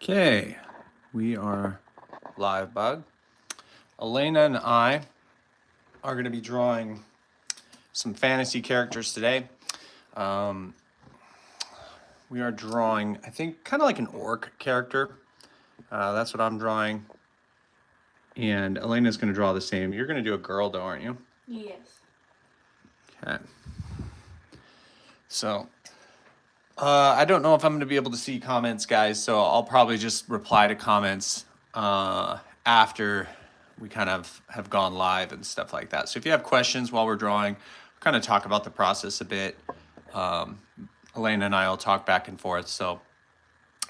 Okay, we are live, bug. Elena and I are going to be drawing some fantasy characters today. We are drawing, I think, kind of like an orc character. That's what I'm drawing. And Elena's going to draw the same. You're going to do a girl, though, aren't you? Yes. Okay. So, I don't know if I'm going to be able to see comments, guys, so I'll probably just reply to comments after we kind of have gone live and stuff like that. So if you have questions while we're drawing, kind of talk about the process a bit. Elena and I will talk back and forth. So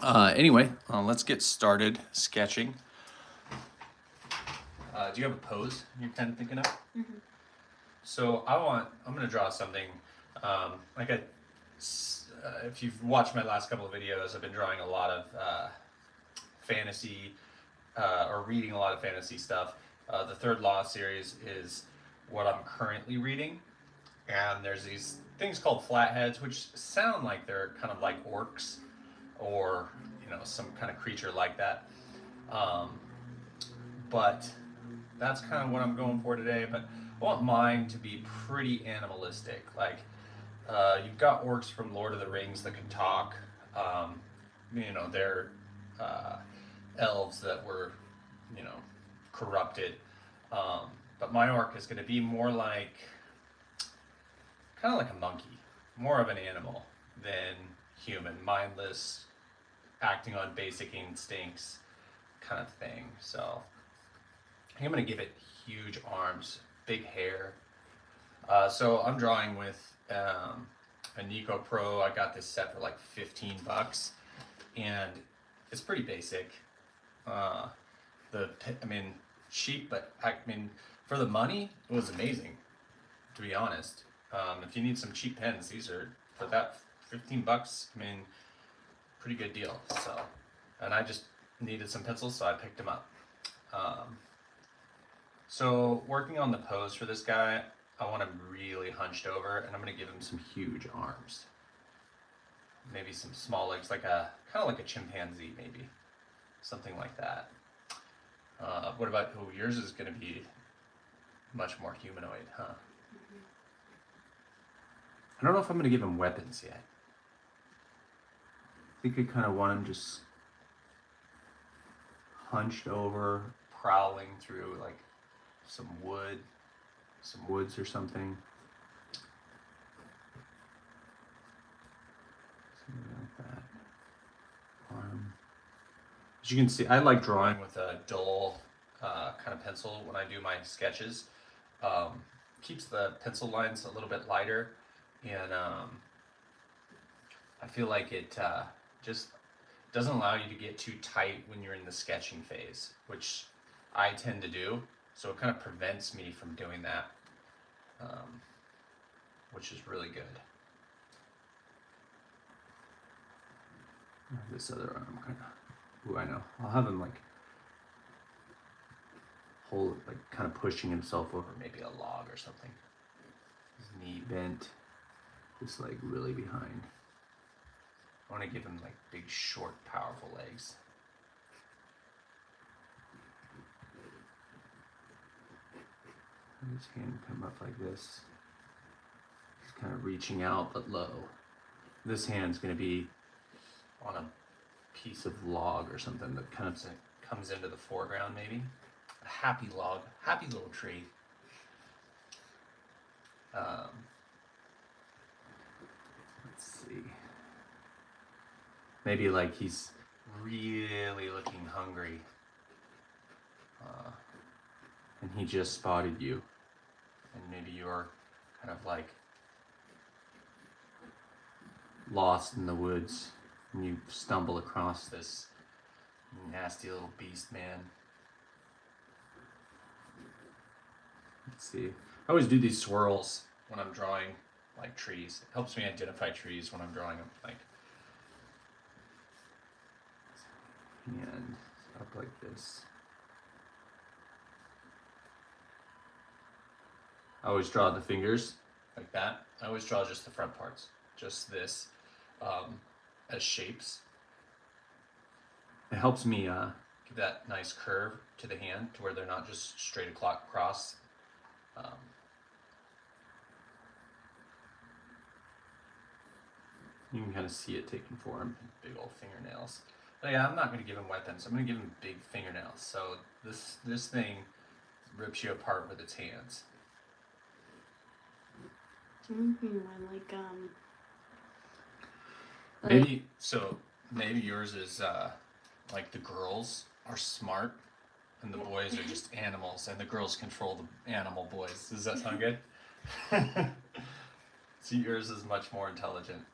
anyway, let's get started sketching. Do you have a pose you're kind of thinking of? Mm-hmm. So I'm going to draw something if you've watched my last couple of videos, I've been drawing a lot of fantasy or reading a lot of fantasy stuff. The Third Law series is what I'm currently reading, and there's these things called flatheads, which sound like they're kind of like orcs or some kind of creature like that. But that's kind of what I'm going for today. But I want mine to be pretty animalistic. Like you've got orcs from Lord of the Rings that can talk. They're elves that were, corrupted. But my orc is going to be more like, kind of like a monkey, more of an animal than human, mindless, acting on basic instincts kind of thing. So I think I'm going to give it huge arms, big hair. So I'm drawing with a Nico Pro. I got this set for like $15, and it's pretty basic. Cheap, but for the money, it was amazing. To be honest, if you need some cheap pens, these are for that $15. Pretty good deal. So, and I just needed some pencils, so I picked them up. So working on the pose for this guy, I want him really hunched over, and I'm going to give him some huge arms. Maybe some small legs, kind of like a chimpanzee, maybe. Something like that. What about, yours is going to be much more humanoid, huh? Mm-hmm. I don't know if I'm going to give him weapons yet. I think I kind of want him just hunched over, prowling through like some woods or something. Something like that. As you can see, I like drawing with a dull kind of pencil when I do my sketches. Keeps the pencil lines a little bit lighter, and I feel like it just doesn't allow you to get too tight when you're in the sketching phase, which I tend to do. So it kind of prevents me from doing that, which is really good. This other arm kind of, I know. I'll have him like hold, like kind of pushing himself over maybe a log or something. His knee bent, just like really behind. I want to give him like big, short, powerful legs. His hand come up like this. He's kind of reaching out, but low. This hand's going to be on a piece of log or something that kind of comes into the foreground, maybe. A happy log, happy little tree. Let's see. Maybe like he's really looking hungry. And he just spotted you. And maybe you're kind of like lost in the woods, and you stumble across this nasty little beast man. Let's see. I always do these swirls when I'm drawing like trees. It helps me identify trees when I'm drawing them. Like, and up like this. I always draw the fingers like that. I always draw just the front parts, just this as shapes. It helps me give that nice curve to the hand to where they're not just straight across. Um, you can kind of see it taking form. Big old fingernails. But yeah, I'm not going to give him weapons. I'm going to give him big fingernails. So this thing rips you apart with its hands. Maybe yours is like the girls are smart and the boys are just animals, and the girls control the animal boys. Does that sound good? So yours is much more intelligent.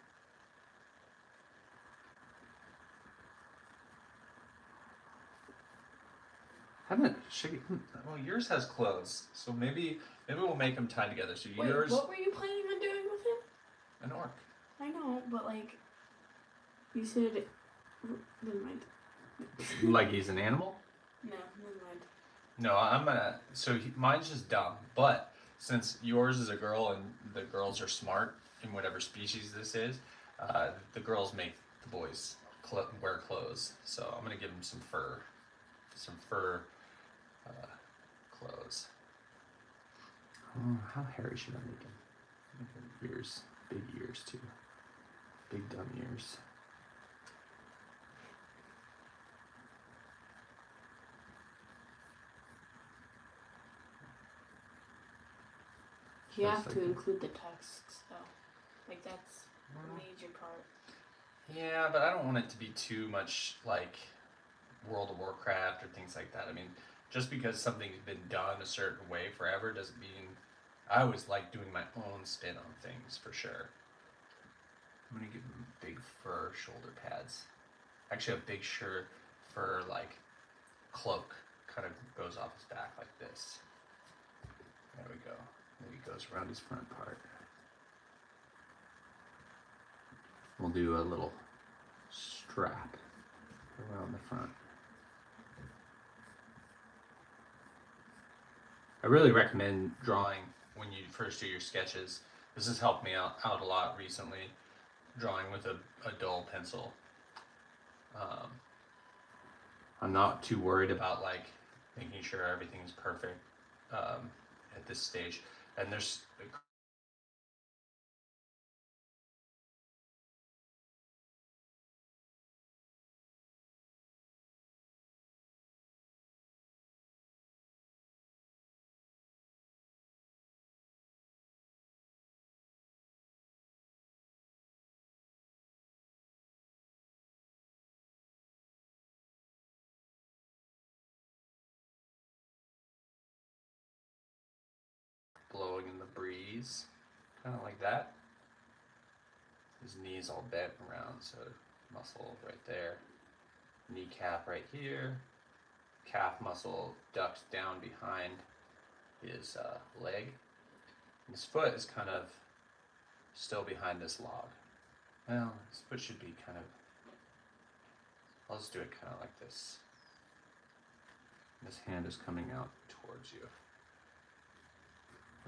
Well, yours has clothes, so maybe we'll make them tie together. So Wait, yours. What were you planning on doing with him? An orc. I know, but like, you said. Never mind. Like he's an animal? No, never mind. No, I'm gonna. So mine's just dumb, but since yours is a girl and the girls are smart in whatever species this is, the girls make the boys wear clothes. So I'm gonna give them some fur clothes. Oh, how hairy should I make him? Make him ears, big ears too, big dumb ears. You have to include the tusks, though. Like, that's a major part. Yeah, but I don't want it to be too much like World of Warcraft or things like that. I mean, just because something's been done a certain way forever doesn't mean. I always like doing my own spin on things, for sure. I'm gonna give him big fur shoulder pads. Actually, a big fur like cloak kind of goes off his back like this. There we go. Maybe goes around his front part. We'll do a little strap around the front. I really recommend drawing when you first do your sketches. This has helped me out a lot recently, drawing with a dull pencil. I'm not too worried about like making sure everything's perfect at this stage. And there's blowing in the breeze, kind of like that. His knees all bent around, so muscle right there. Kneecap right here. Calf muscle ducks down behind his leg. And his foot is kind of still behind this log. Well, his foot should be kind of. I'll just do it kind of like this. And his hand is coming out towards you.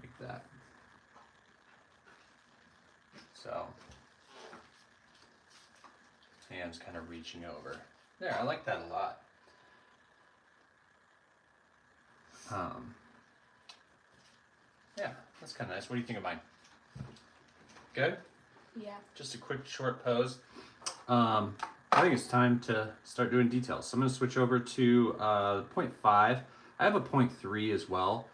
Like that. So, hands kind of reaching over. There, I like that a lot. Yeah, that's kind of nice. What do you think of mine? Good? Yeah. Just a quick short pose. I think it's time to start doing details. So I'm going to switch over to 0.5. I have a 0.3 as well,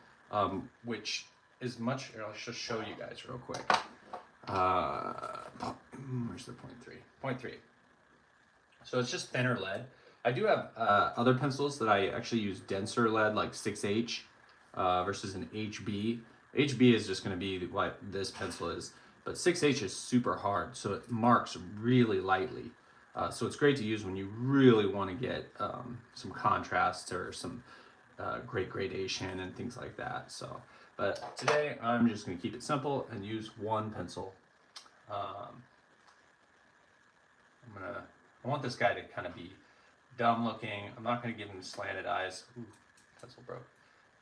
which is much. I'll just show you guys real quick. Where's the 0.3? 0.3. So it's just thinner lead. I do have other pencils that I actually use denser lead, like 6H versus an HB. HB is just going to be what this pencil is, but 6H is super hard, so it marks really lightly. So it's great to use when you really want to get some contrast or some great gradation and things like that. So, but today I'm just going to keep it simple and use one pencil. I want this guy to kind of be dumb looking. I'm not going to give him slanted eyes. Ooh, pencil broke.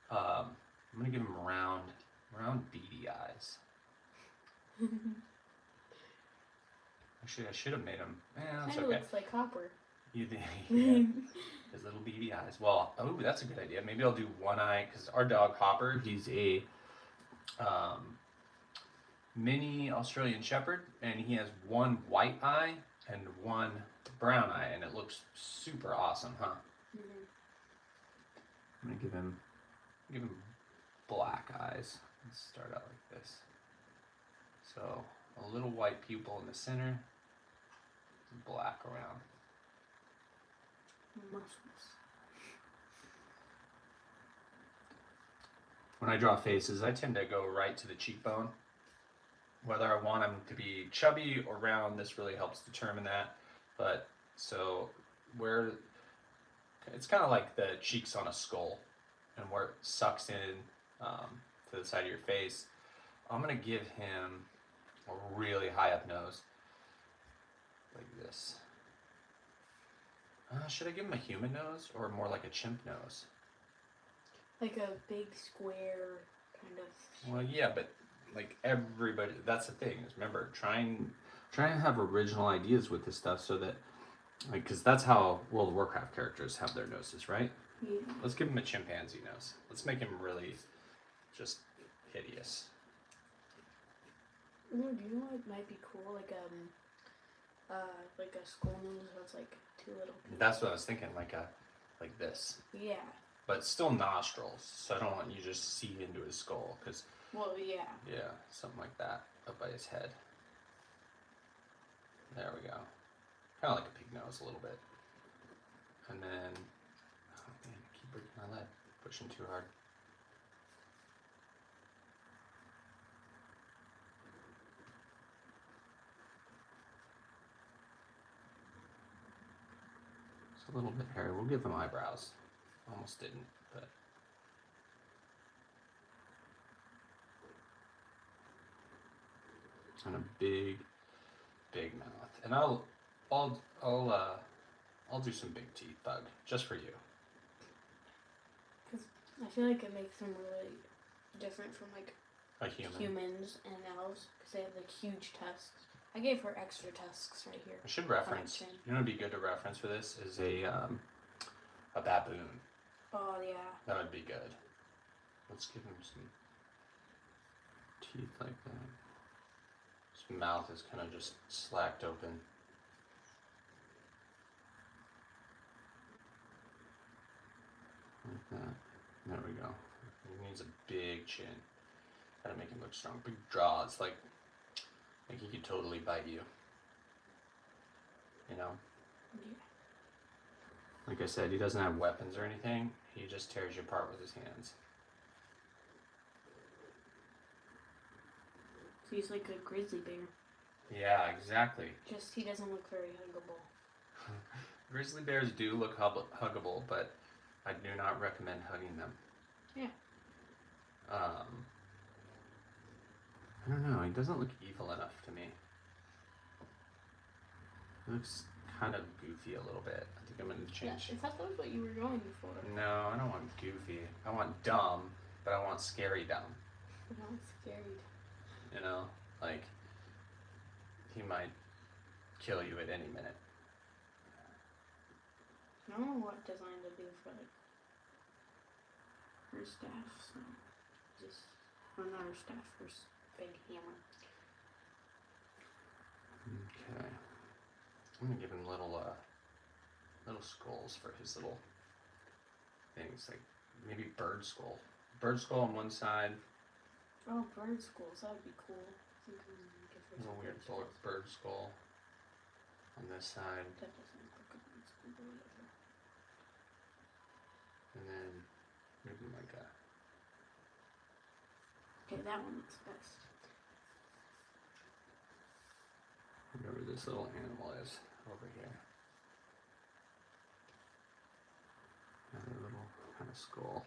I'm going to give him round beady eyes. Actually, I should have made him. That's okay. Kind of looks like Hopper. You think? Yeah. His little beady eyes. Well, oh, that's a good idea. Maybe I'll do one eye because our dog Hopper, he's a mini Australian Shepherd, and he has one white eye and one brown eye, and it looks super awesome, huh? Mm-hmm. I'm gonna give him black eyes. Let's start out like this. So a little white pupil in the center, black around. Muscles. When I draw faces, I tend to go right to the cheekbone. Whether I want them to be chubby or round, this really helps determine that. But so where it's kind of like the cheeks on a skull, and where it sucks in to the side of your face, I'm gonna give him a really high up nose, like this. Should I give him a human nose or more like a chimp nose? Like a big square kind of. Well, yeah, but like everybody, that's the thing. Is remember, try and have original ideas with this stuff, so that, like, because that's how World of Warcraft characters have their noses, right? Yeah. Let's give him a chimpanzee nose. Let's make him really just hideous. Do you know what might be cool? Like a skull nose that's like two little pieces. That's what I was thinking, like this. Yeah. But still nostrils, so I don't want you to just see into his skull, because. Well, yeah. Yeah, something like that up by his head. There we go. Kind of like a pig nose a little bit. And then, oh man, I keep breaking my leg, pushing too hard. It's a little bit hairy. We'll give him eyebrows. Almost didn't, but. And a big mouth. And I'll do some big teeth, Bug, just for you. Because I feel like it makes them really different from like A human. humans and elves, because they have like huge tusks. I gave her extra tusks right here. I should reference. You know, what'd be good to reference for this is a baboon. Oh yeah. That would be good. Let's give him some teeth like that. His mouth is kind of just slacked open. Like that. There we go. He needs a big chin. Gotta make him look strong. Big jaws, like he could totally bite you. You know? Yeah. Like I said, he doesn't have weapons or anything. He just tears you apart with his hands. So he's like a grizzly bear. Yeah, exactly. Just he doesn't look very huggable. Grizzly bears do look huggable, but I do not recommend hugging them. Yeah. I don't know. He doesn't look evil enough to me. He looks kind of goofy a little bit. I think I'm going to change. Yeah, I thought that was what you were going for. No, I don't want goofy. I want dumb, but I want scary dumb. I'm not scared. You know? Like, he might kill you at any minute. I don't know what design to do for like her staff, so just or not her staff, her big hammer. Okay. I'm gonna give him little skulls for his little things, like maybe bird skull. Bird skull on one side. Oh, bird skulls, that would be cool. I think I'm gonna give her A little some weird bird skull on this side. That doesn't look like a bird skull, but whatever. And then maybe like a. Okay, that one looks best. Whatever this little animal is over here. Another little kind of skull.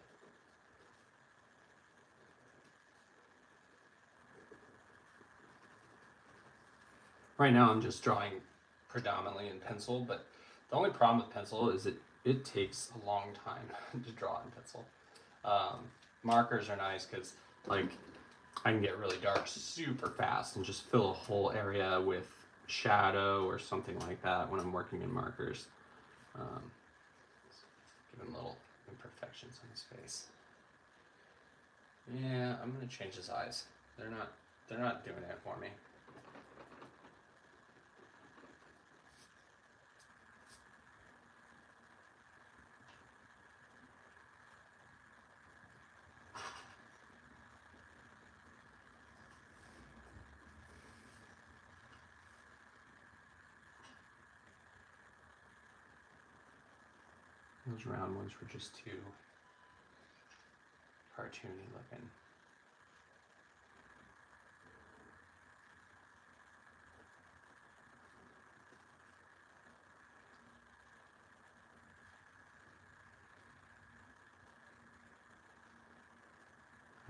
Right now I'm just drawing predominantly in pencil, but the only problem with pencil is it takes a long time to draw in pencil. Markers are nice because like I can get really dark super fast and just fill a whole area with shadow or something like that when I'm working in markers. Give him little imperfections on his face. Yeah, I'm gonna change his eyes. They're not doing it for me. Those round ones were just too cartoony looking.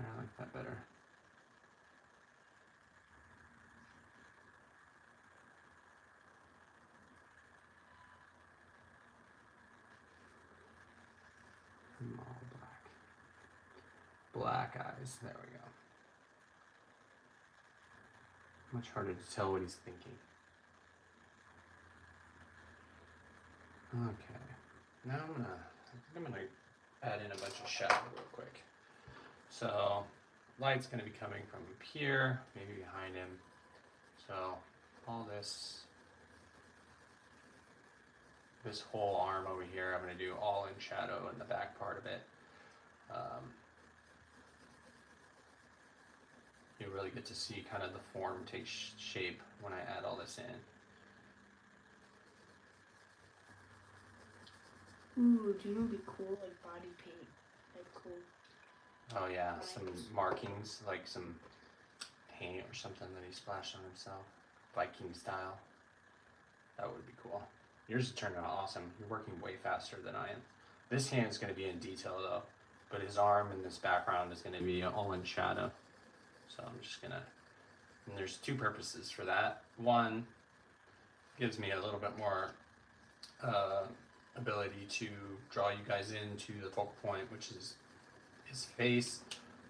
I like that better. All black eyes, there we go. Much harder to tell what he's thinking. Okay, now I'm gonna add in a bunch of shadow real quick. So light's gonna be coming from up here, maybe behind him. So all this whole arm over here, I'm gonna do all in shadow in the back part of it. You really get to see kind of the form take shape when I add all this in. Ooh, do you know what'd be cool? Like body paint. Like cool. Oh yeah, lines. some markings, like some paint or something that he splashed on himself, Viking style. That would be cool. Yours is turning out awesome. You're working way faster than I am. This hand's going to be in detail though, but his arm in this background is going to be all in shadow. So I'm just gonna, and there's two purposes for that. One, gives me a little bit more ability to draw you guys into the focal point, which is his face.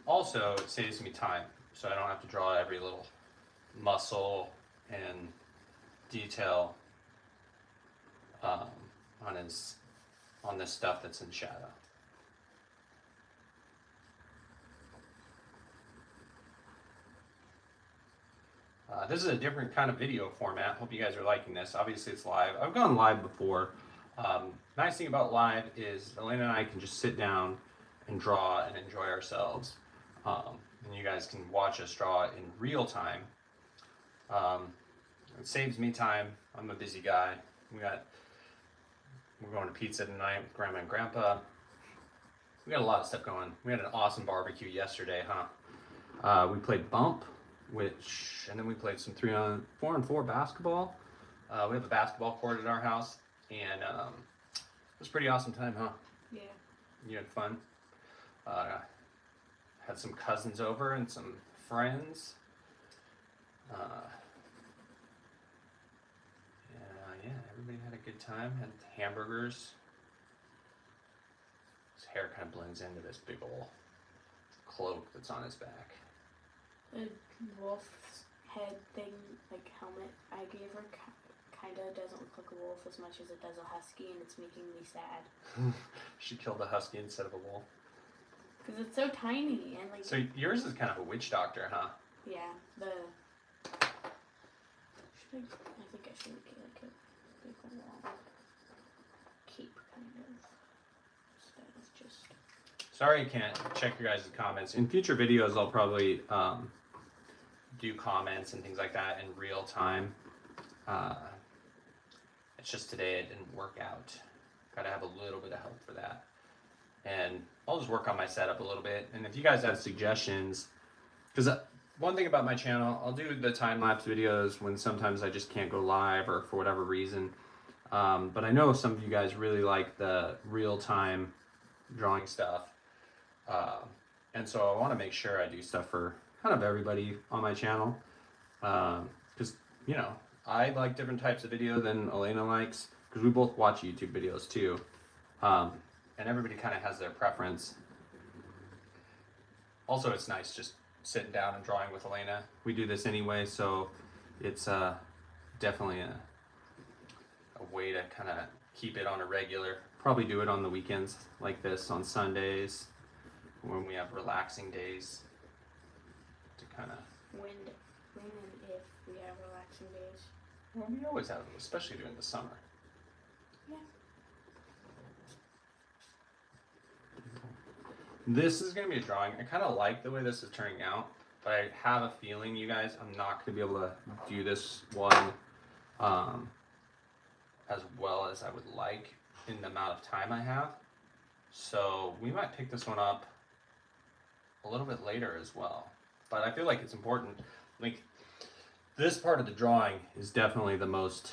Also, it saves me time, so I don't have to draw every little muscle and detail on this stuff that's in shadow. This is a different kind of video format. Hope you guys are liking this. Obviously it's live. I've gone live before. Nice thing about live is Elena and I can just sit down and draw and enjoy ourselves. And you guys can watch us draw in real time. It saves me time. I'm a busy guy. We're going to pizza tonight with Grandma and Grandpa. We got a lot of stuff going. We had an awesome barbecue yesterday, huh? We played bump, and then we played some 4-on-4 basketball. We have a basketball court at our house, and it was a pretty awesome time, huh? Yeah. You had fun. Had some cousins over and some friends. Yeah, everybody had a good time. Had hamburgers. His hair kind of blends into this big old cloak that's on his back. The wolf's head thing, like helmet I gave her, kind of doesn't look like a wolf as much as it does a husky, and it's making me sad. She killed a husky instead of a wolf. Because it's so tiny and like. So yours is kind of a witch doctor, huh? Yeah, I think I should make it like a big long cape kind of. Instead of just. Sorry I can't check your guys' comments. In future videos, I'll probably do comments and things like that in real time. It's just today it didn't work out. Gotta have a little bit of help for that. And I'll just work on my setup a little bit. And if you guys have suggestions, because one thing about my channel, I'll do the time-lapse videos when sometimes I just can't go live or for whatever reason. But I know some of you guys really like the real-time drawing stuff. And so I want to make sure I do stuff for kind of everybody on my channel. Because, you know, I like different types of video than Elena likes, because we both watch YouTube videos too. And everybody kind of has their preference. Also, it's nice just sitting down and drawing with Elena. We do this anyway, so it's definitely a way to kind of keep it on a regular. Probably do it on the weekends like this, on Sundays, when we have relaxing days to kind of. When and if we have relaxing days. Well, we always have, especially during the summer. Yeah. This is going to be a drawing. I kind of like the way this is turning out, but I have a feeling, you guys, I'm not going to be able to do this one as well as I would like in the amount of time I have. So we might pick this one up a little bit later as well. But I feel like it's important. Like, this part of the drawing is definitely the most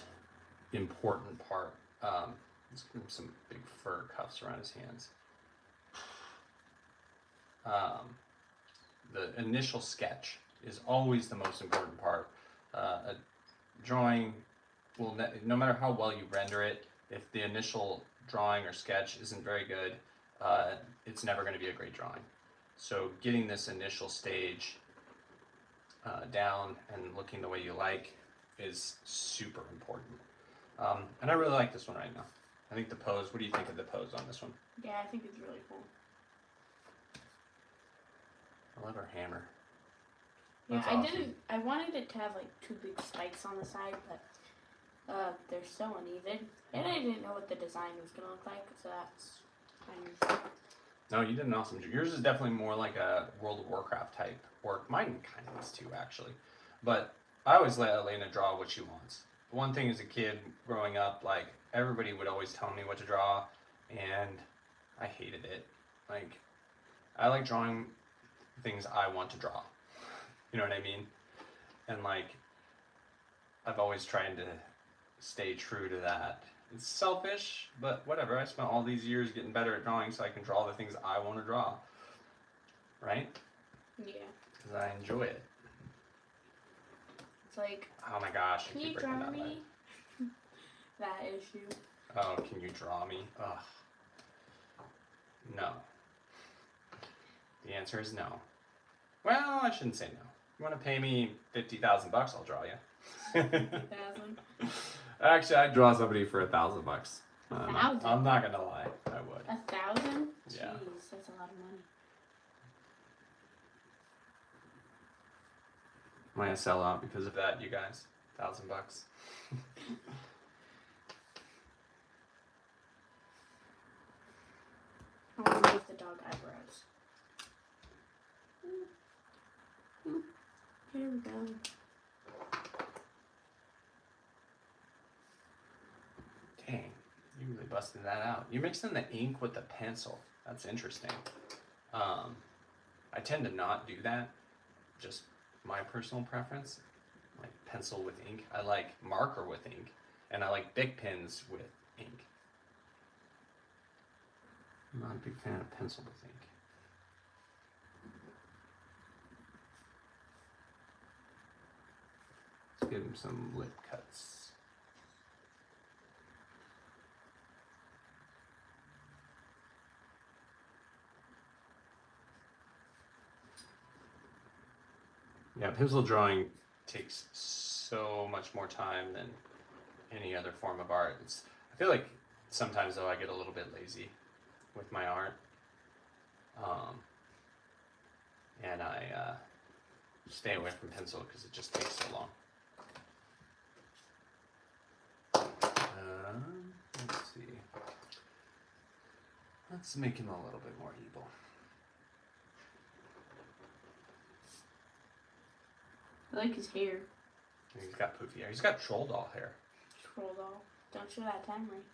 important part. Let's give him some big fur cuffs around his hands. The initial sketch is always the most important part. A drawing will, no matter how well you render it, if the initial drawing or sketch isn't very good, it's never going to be a great drawing. So getting this initial stage down and looking the way you like is super important. And I really like this one right now. I think the pose, what do you think of the pose on this one? Yeah, I think it's really cool. I love her hammer. Yeah, That's awesome. I wanted it to have like 2 big spikes on the side, but they're so uneven. And I didn't know what the design was going to look like, so that's No, you did an awesome job. Yours is definitely more like a World of Warcraft type work. Mine kind of is too, actually. But I always let Elena draw what she wants. One thing as a kid growing up, like, everybody would always tell me what to draw, and I hated it. Like, I like drawing things I want to draw. You know what I mean? And, like, I've always tried to stay true to that. It's selfish, but whatever. I spent all these years getting better at drawing so I can draw the things I want to draw. Right? yeah. Because I enjoy it. It's like, Oh my gosh, I can keep you breaking draw that light. me? That issue. Oh, can you draw me? Ugh. No. The answer is no. Well, I shouldn't say no. You want to pay me $50,000? I'll draw you. 50,000. Actually, I'd draw somebody for $1,000. 1,000? I'm not gonna lie. I would. 1,000? Yeah. Jeez, that's a lot of money. I'm gonna sell out because of that, you guys. $1,000. I want to make the dog eyebrows. Here we go. Dang, you really busted that out. You mixed in the ink with the pencil. That's interesting. I tend to not do that. Just my personal preference. Like pencil with ink. I like marker with ink. And I like Bic pens with ink. I'm not a big fan of pencil with ink. Let's give him some lip cuts. Yeah, pencil drawing takes so much more time than any other form of art. I feel like sometimes though I get a little bit lazy with my art, and I stay away from pencil because it just takes so long. Let's see. Let's make him a little bit more evil. I like his hair. He's got poofy hair. He's got troll doll hair. Troll doll. Don't show that time right.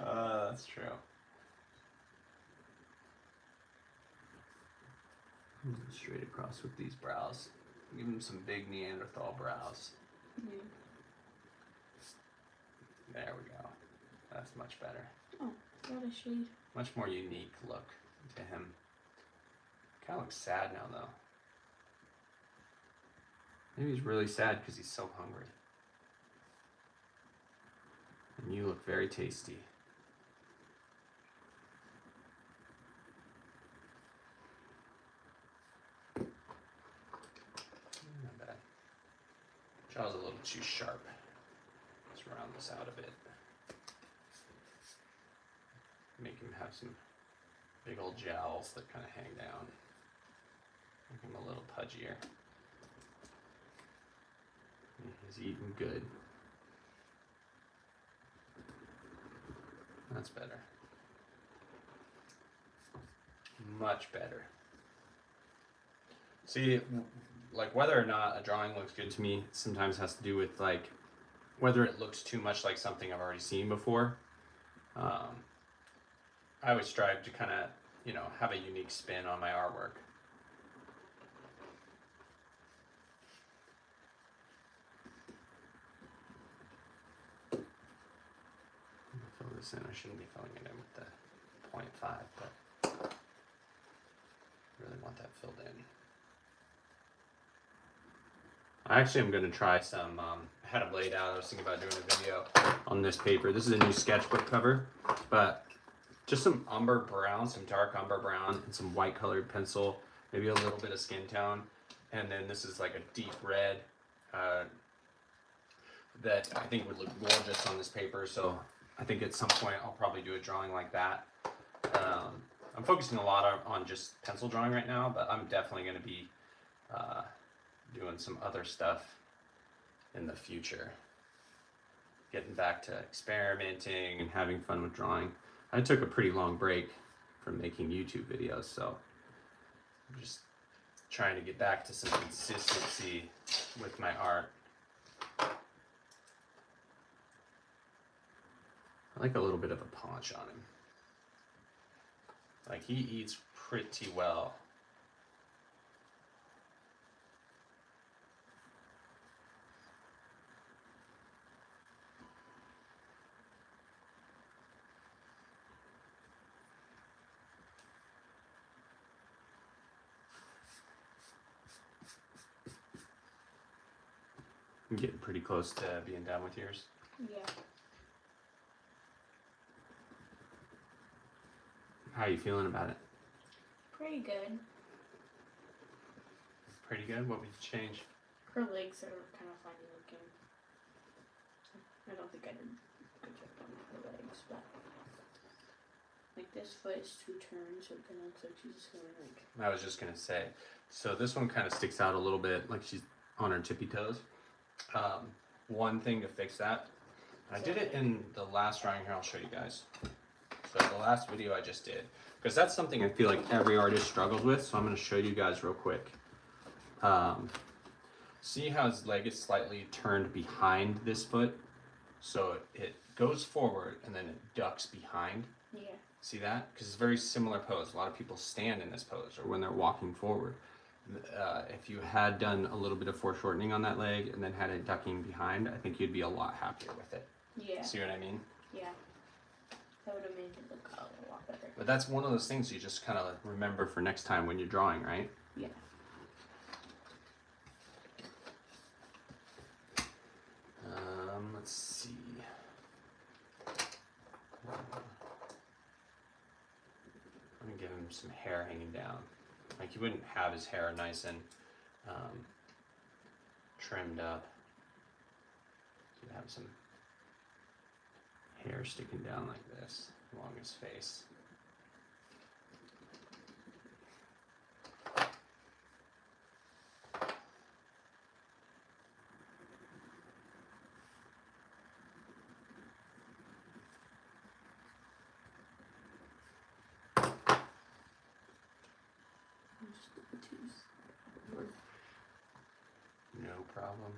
That's true. Straight across with these brows. Give him some big Neanderthal brows. Yeah. There we go. That's much better. Oh, got a shade. Much more unique look to him. Kind of looks sad now though. Maybe he's really sad because he's so hungry. And you look very tasty. Not bad. Jaw's a little too sharp. Let's round this out a bit. Make him have some big old jowls that kind of hang down. Make him a little pudgier. He's eating good. That's better. Much better. See, like whether or not a drawing looks good to me sometimes has to do with like whether it looks too much like something I've already seen before. I always strive to kind of, you know, have a unique spin on my artwork. Fill this in. I shouldn't be filling it in with the 0.5, but I really want that filled in. I actually am going to try some, I had it laid out, I was thinking about doing a video on this paper. This is a new sketchbook cover, but just some umber brown, some dark umber brown, and some white colored pencil, maybe a little bit of skin tone. And then this is like a deep red that I think would look gorgeous on this paper. So I think at some point I'll probably do a drawing like that. I'm focusing a lot on just pencil drawing right now, but I'm definitely going to be doing some other stuff in the future. Getting back to experimenting and having fun with drawing. I took a pretty long break from making YouTube videos, so I'm just trying to get back to some consistency with my art. I like a little bit of a punch on him. Like, he eats pretty well. I'm getting pretty close to being done with yours. Yeah. How are you feeling about it? Pretty good. Pretty good? What would you change? Her legs are kind of funny looking. I don't think I did a good job on her legs, but like this foot is too turned, so it kind of looks like she's just going like. I was just gonna say, so this one kind of sticks out a little bit, like she's on her tippy toes. One thing to fix that, I did it in the last drawing here. I'll show you guys. So the last video I just did, because that's something I feel like every artist struggles with. So I'm going to show you guys real quick. See how his leg is slightly turned behind this foot, so it goes forward and then it ducks behind. Yeah. See that? Because it's a very similar pose. A lot of people stand in this pose or when they're walking forward. If you had done a little bit of foreshortening on that leg and then had it ducking behind, I think you'd be a lot happier with it. Yeah. See what I mean? Yeah. That would have made it look a lot better. But that's one of those things you just kind of remember for next time when you're drawing, right? Yeah. Let's see. I'm gonna give him some hair hanging down. Like, he wouldn't have his hair nice and trimmed up. He'd have some hair sticking down like this along his face. No problem.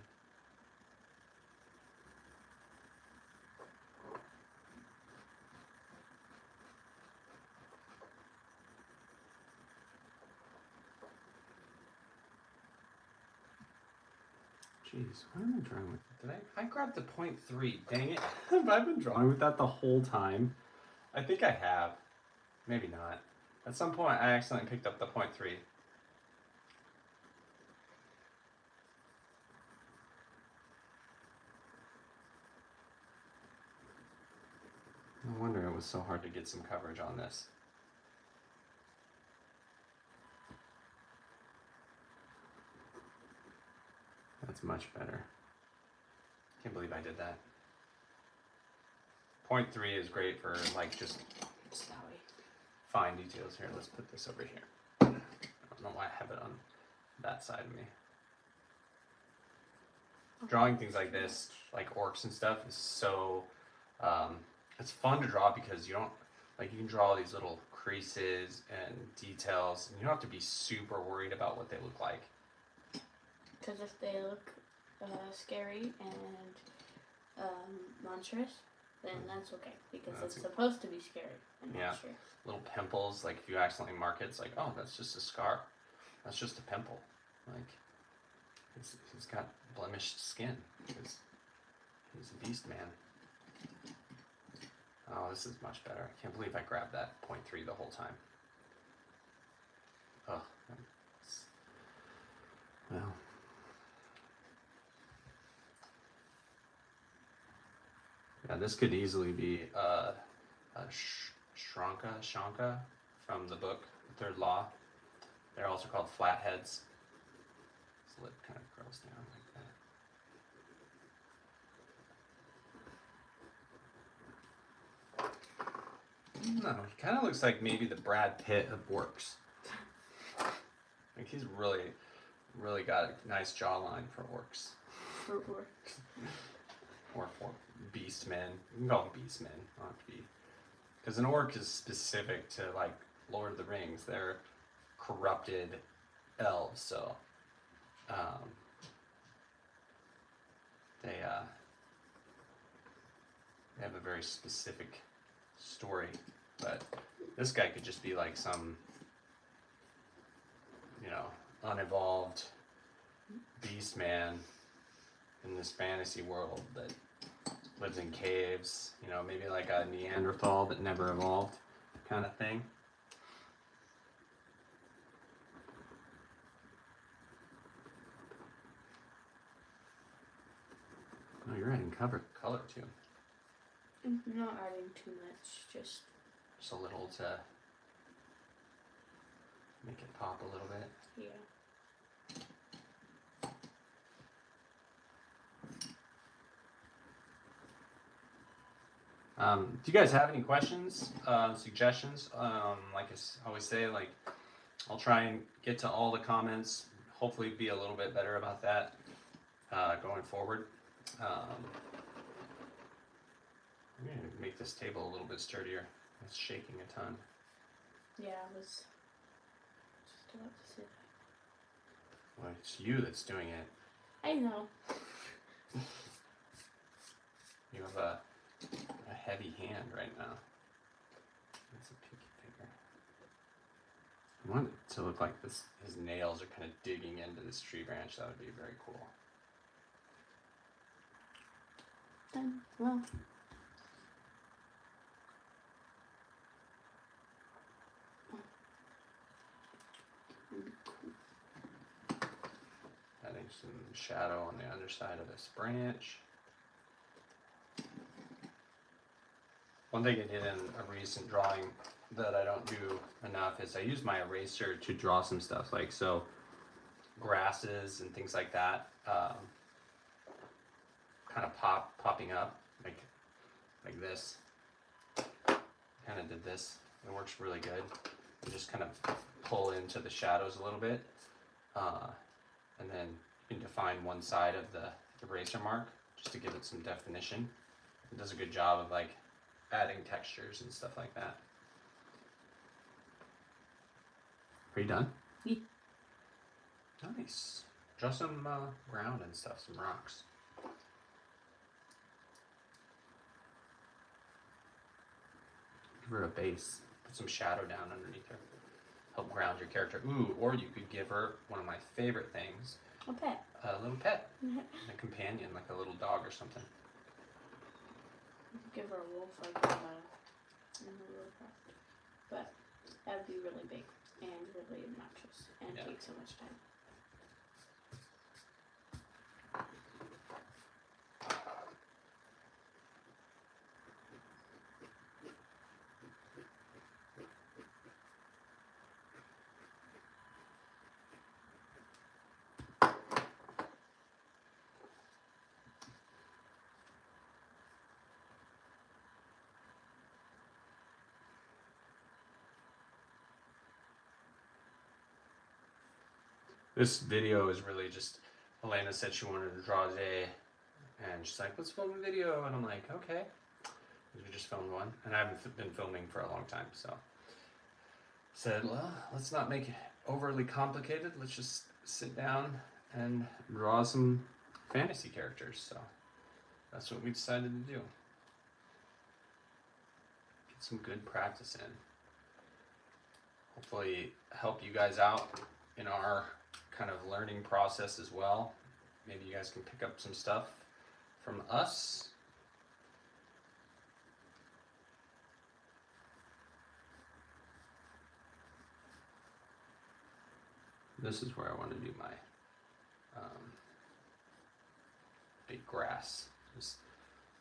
Jeez, what am I drawing with? Did I grabbed the 0.3, dang it. Have I been drawing with that the whole time? I think I have. Maybe not. At some point I accidentally picked up the 0.3. No wonder it was so hard to get some coverage on this. That's much better. Can't believe I did that. .3 is great for like just Sorry. fine details. Here, let's put this over here. I don't know why I have it on that side of me. Drawing things like this, like orcs and stuff, is so it's fun to draw because you don't like you can draw these little creases and details, and you don't have to be super worried about what they look like. Because if they look scary and monstrous, then that's okay because That's it's supposed to be scary and Yeah. monstrous. Little pimples, like if you accidentally mark it, it's like, oh, that's just a scar. That's just a pimple. Like he's got blemished skin. He's a beast man. Oh, this is much better. I can't believe I grabbed that .3 the whole time. Oh, well. Yeah, this could easily be a Shanka from the book, The Third Law. They're also called flatheads. His lip kind of curls down like that. No, he kind of looks like maybe the Brad Pitt of orcs. Like he's really got a nice jawline for orcs. For orcs. Or for beastmen. You can call them beastmen. Not have to be. Because an orc is specific to like Lord of the Rings. They're corrupted elves, so they have a very specific story. But this guy could just be like some, unevolved beast man in this fantasy world that lives in caves, maybe like a Neanderthal that never evolved kind of thing. Oh, you're adding color too. I'm not adding too much, just a little to make it pop a little bit. Yeah. Do you guys have any questions, suggestions? Like I always say, like I'll try and get to all the comments. Hopefully, be a little bit better about that going forward. I'm gonna make this table a little bit sturdier. It's shaking a ton. Yeah, I was just about to say that. Well, it's you that's doing it. I know. You have a heavy hand right now. That's a pinky finger. I want it to look like this. His nails are kind of digging into this tree branch. That would be very cool. Done. Well. Adding some shadow on the underside of this branch. One thing I did in a recent drawing that I don't do enough is I use my eraser to draw some stuff, like so grasses and things like that, kind of popping up like this. Kind of did this. It works really good. You just kind of pull into the shadows a little bit, and then you can define one side of the eraser mark just to give it some definition. It does a good job of like adding textures and stuff like that. Are you done? Yeah. Nice. Draw some ground and stuff, some rocks. Give her a base. Put some shadow down underneath her. Help ground your character. Ooh, or you could give her one of my favorite things. A pet. A little pet. A companion, like a little dog or something. Give her a wolf like in the Warcraft. But that would be really big and really obnoxious and take so much time. This video is really just, Elena said she wanted to draw today, and she's like, let's film a video, and I'm like, okay. We just filmed one, and I haven't been filming for a long time, so said, well, let's not make it overly complicated. Let's just sit down and draw some fantasy characters. So that's what we decided to do. Get some good practice in. Hopefully help you guys out in our kind of learning process as well. Maybe you guys can pick up some stuff from us. This is where I want to do my big grass, just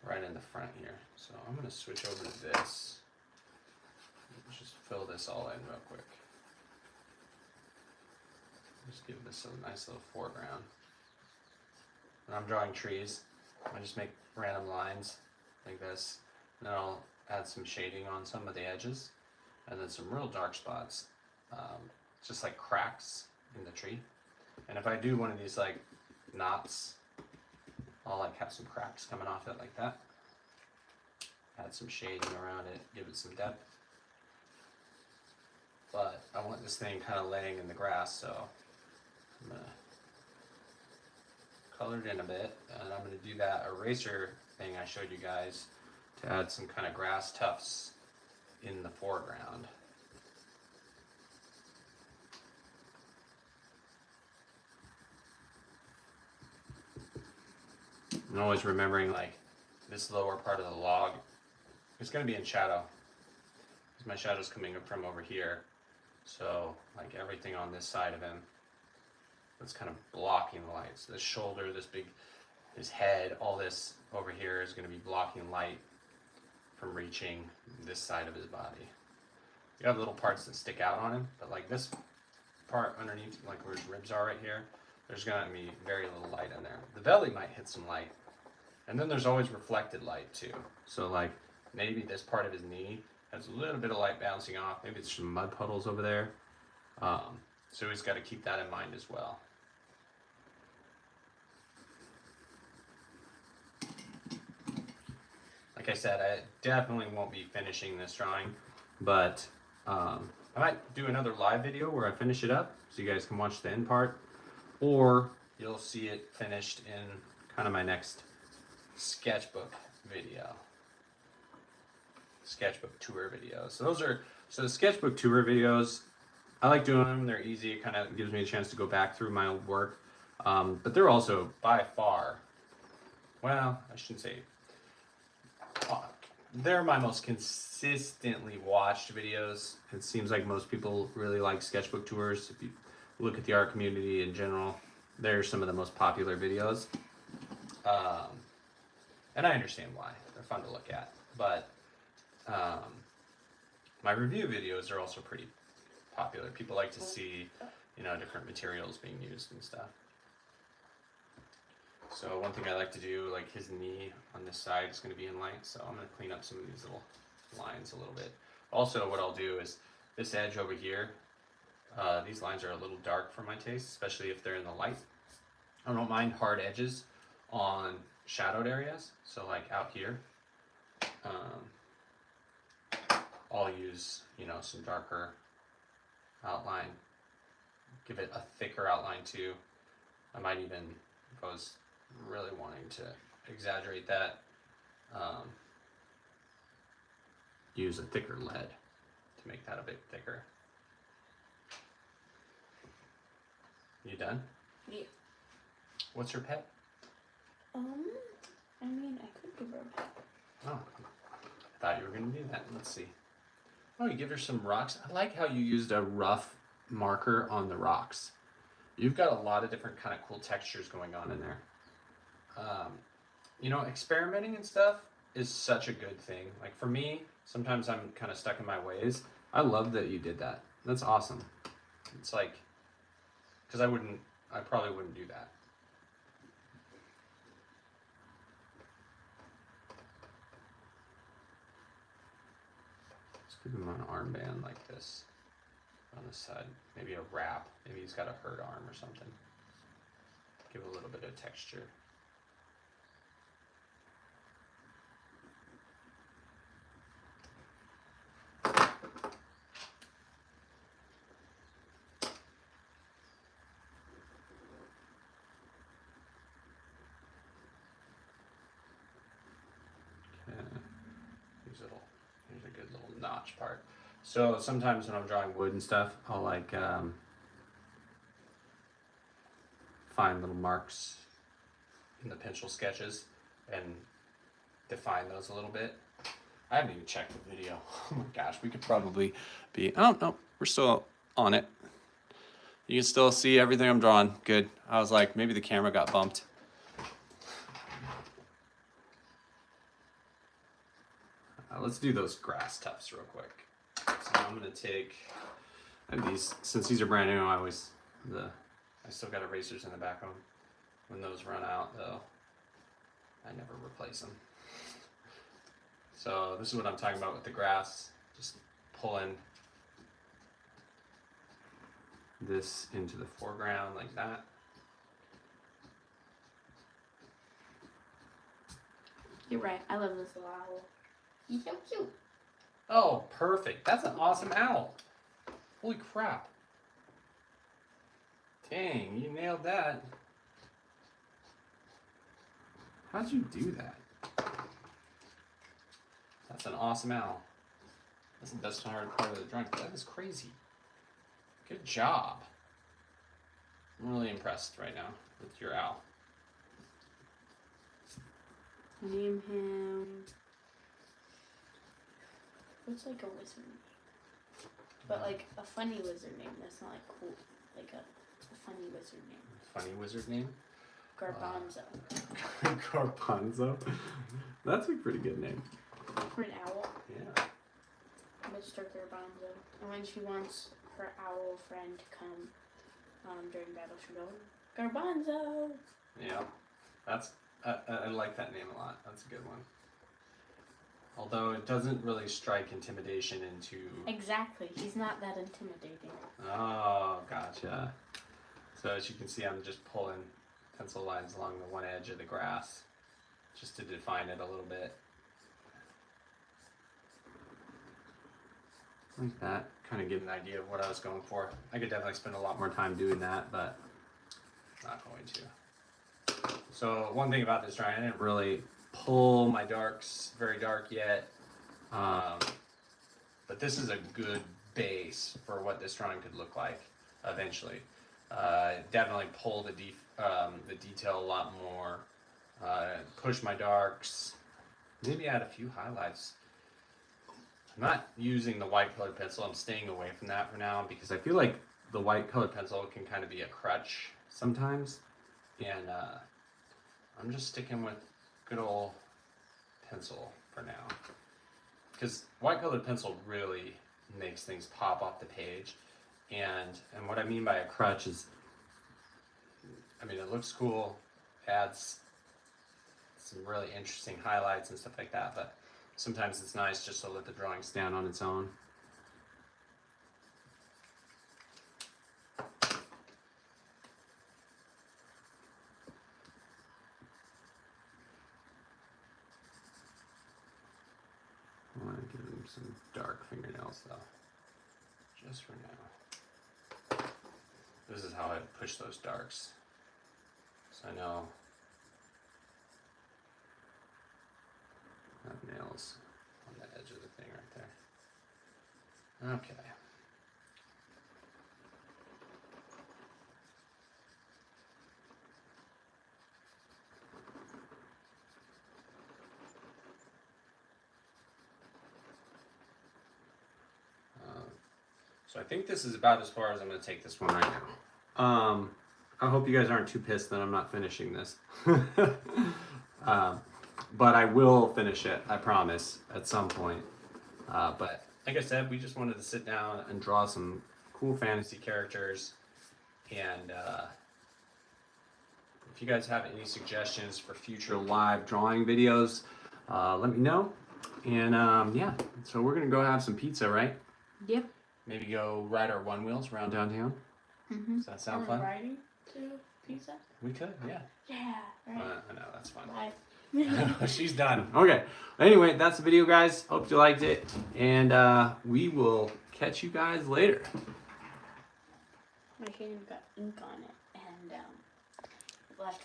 right in the front here. So I'm going to switch over to this. Just fill this all in real quick. Just give this a nice little foreground. When I'm drawing trees, I just make random lines like this. Then I'll add some shading on some of the edges, and then some real dark spots, just like cracks in the tree. And if I do one of these like knots, I'll like have some cracks coming off it like that. Add some shading around it, give it some depth. But I want this thing kind of laying in the grass, so I'm gonna color it in a bit, and I'm gonna do that eraser thing I showed you guys to add some kind of grass tufts in the foreground. And always remembering like this lower part of the log is going to be in shadow, because my shadow's coming up from over here. So like everything on this side of him that's kind of blocking the light. So this shoulder, his head, all this over here is going to be blocking light from reaching this side of his body. You have little parts that stick out on him, but like this part underneath, like where his ribs are right here, there's going to be very little light in there. The belly might hit some light. And then there's always reflected light too. So like maybe this part of his knee has a little bit of light bouncing off. Maybe it's some mud puddles over there. So he's got to keep that in mind as well. Like I said, I definitely won't be finishing this drawing, but I might do another live video where I finish it up so you guys can watch the end part, or you'll see it finished in kind of my next sketchbook video, sketchbook tour videos. So the sketchbook tour videos, I like doing them. They're easy. It kind of gives me a chance to go back through my old work, but they're also by far, well, I shouldn't say, they're my most consistently watched videos. It seems like most people really like sketchbook tours. If you look at the art community in general, they're some of the most popular videos. And I understand why. They're fun to look at. But my review videos are also pretty popular. People like to see, different materials being used and stuff. So one thing I like to do, like his knee on this side is going to be in light, so I'm going to clean up some of these little lines a little bit. Also, what I'll do is this edge over here, these lines are a little dark for my taste, especially if they're in the light. I don't mind hard edges on shadowed areas, so like out here, I'll use, some darker outline, give it a thicker outline too. I might even, if I was really wanting to exaggerate that, use a thicker lead to make that a bit thicker. You done? Yeah. What's your pet? I mean, I could give her a pet. Oh, I thought you were going to do that. Let's see. Oh, you give her some rocks. I like how you used a rough marker on the rocks. You've got a lot of different kind of cool textures going on in there. Experimenting and stuff is such a good thing. Like for me, sometimes I'm kind of stuck in my ways. I love that you did that. That's awesome. It's like, because I probably wouldn't do that. Let's give him an armband like this. on this side. Maybe a wrap. Maybe he's got a hurt arm or something. Give a little bit of texture. Here's a good little notch part. So sometimes when I'm drawing wood and stuff, I'll like find little marks in the pencil sketches and define those a little bit. I haven't even checked the video. Oh my gosh, we could probably be, oh no, we're still on it. You can still see everything I'm drawing. Good. I was like, maybe the camera got bumped. Let's do those grass tufts real quick. So I'm gonna take, I have these, since these are brand new, I still got erasers in the back of them. When those run out though, I never replace them. So this is what I'm talking about with the grass. Just pulling this into the foreground like that. You're right, I love this little owl. He's so cute. Oh, perfect. That's an awesome owl. Holy crap. Dang, you nailed that. How'd you do that? That's an awesome owl. That's the best hard part of the drawing. That is crazy. Good job. I'm really impressed right now with your owl. Name him. What's like a wizard name? But like a funny wizard name. That's not like cool. Like a funny wizard name. Funny wizard name? Garbanzo. Garbanzo? That's a pretty good name. For an owl. Yeah. Mr. Garbanzo. And when she wants her owl friend to come during battle, she'll go, Garbanzo! Yeah. I like that name a lot. That's a good one. Although it doesn't really strike intimidation into... Exactly. He's not that intimidating. Oh, gotcha. So as you can see, I'm just pulling pencil lines along the one edge of the grass just to define it a little bit. Like that. Kind of get an idea of what I was going for. I could definitely spend a lot more time doing that, but not going to. So one thing about this drawing, I didn't really pull my darks very dark yet, but this is a good base for what this drawing could look like eventually. Definitely pull the detail a lot more, push my darks, maybe add a few highlights. I'm not using the white colored pencil. I'm staying away from that for now because I feel like the white colored pencil can kind of be a crutch sometimes, and I'm just sticking with good old pencil for now, because white colored pencil really makes things pop off the page. And what I mean by a crutch is, I mean, it looks cool, adds some really interesting highlights and stuff like that, but sometimes it's nice just to let the drawing stand on its own. I want to give him some dark fingernails though, just for now. This is how I push those darks, so I know I have nails on the edge of the thing right there. Okay. So I think this is about as far as I'm going to take this one right now. I hope you guys aren't too pissed that I'm not finishing this. But I will finish it, I promise, at some point. But like I said, we just wanted to sit down and draw some cool fantasy characters. And if you guys have any suggestions for future live drawing videos, let me know. And yeah, so we're going to go have some pizza, right? Yep. maybe go ride our one wheels around downtown. Mm-hmm. Does that sound Are we fun? riding to pizza? We could, yeah. Yeah. Right. I know, that's fun. Bye. She's done. Okay. Anyway, that's the video, guys. Hope you liked it. And we will catch you guys later. My hand got ink on it, and left